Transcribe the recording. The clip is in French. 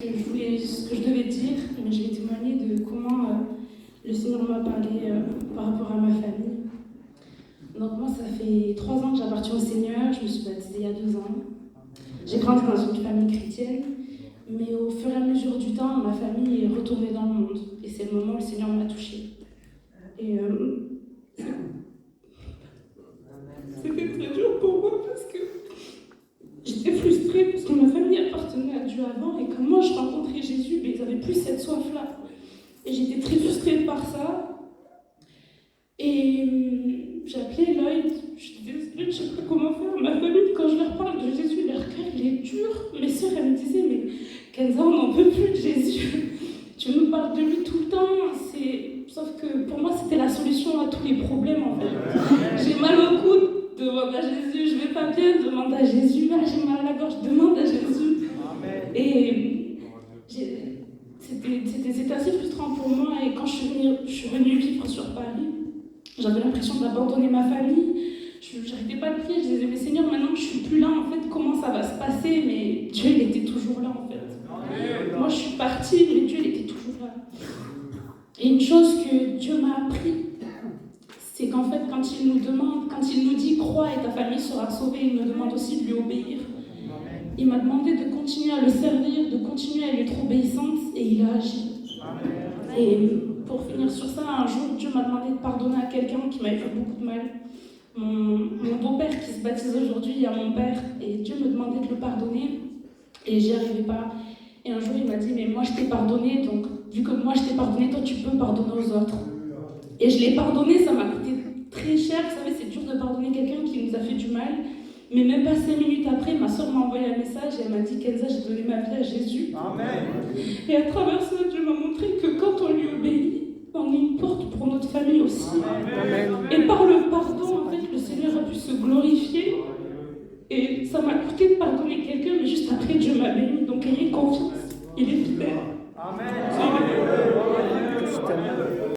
Ce que je devais dire, mais je vais témoigner de comment le Seigneur m'a parlé par rapport à ma famille. Donc moi, ça fait 3 ans que j'appartiens au Seigneur, je me suis baptisée il y a 2 ans. J'ai grandi dans une famille chrétienne, mais au fur et à mesure du temps, ma famille est retournée dans le monde. Et c'est le moment où le Seigneur m'a touchée. Et c'était très dur pour moi parce que j'étais frustrée parce que ma famille appartenait à Dieu avant et quand moi je rencontrais Jésus, ils n'avaient plus cette soif-là. Et j'étais très frustrée par ça. Et j'appelais Lloyd, je disais, je ne sais pas comment faire. Ma famille, quand je leur parle de Jésus, leur cœur il est dur. Mes sœurs, elles me disaient, mais Kenza, on n'en peut plus de Jésus. Tu nous parles de lui tout le temps. Sauf que pour moi, c'était la solution à tous les problèmes en fait. J'ai mal au coude, demande à Jésus. Je vais pas bien, demande à Jésus. Là, j'ai mal à la gorge, demande à Jésus. Amen. Et c'était assez frustrant pour moi. Et quand je suis venue vivre sur Paris, j'avais l'impression d'abandonner ma famille. Je n'arrêtais pas de prier. Je disais, mais Seigneur, maintenant que je suis plus là, en fait, comment ça va se passer? Mais Dieu, il était toujours là, en fait. Amen. Moi, je suis partie, mais Dieu, il était toujours là. Et une chose que Dieu m'a appris, c'est qu'en fait, quand il nous dit « crois et ta famille sera sauvée », il me demande aussi de lui obéir. Il m'a demandé de continuer à le servir, de continuer à lui être obéissante, et il a agi. Et pour finir sur ça, un jour, Dieu m'a demandé de pardonner à quelqu'un qui m'avait fait beaucoup de mal. Mon beau-père qui se baptise aujourd'hui, il y a mon père, et Dieu me demandait de le pardonner, et j'y arrivais pas. Et un jour, il m'a dit, mais moi je t'ai pardonné, donc vu que moi je t'ai pardonné, toi tu peux pardonner aux autres. Et je l'ai pardonné, ça m'a coûté très cher. Vous savez, c'est dur de pardonner quelqu'un qui nous a fait du mal. Mais même pas 5 minutes après, ma soeur m'a envoyé un message et elle m'a dit, Kenza, j'ai donné ma vie à Jésus. Amen. Et à travers ça, Dieu m'a montré que quand on lui obéit, on est une porte pour notre famille aussi. Amen. Et par le pardon, en fait, le Seigneur a pu se glorifier. Et ça m'a coûté de pardonner quelqu'un, mais juste après, Dieu m'a béni. Donc ayez confiance, il est fidèle. Amen. Amen.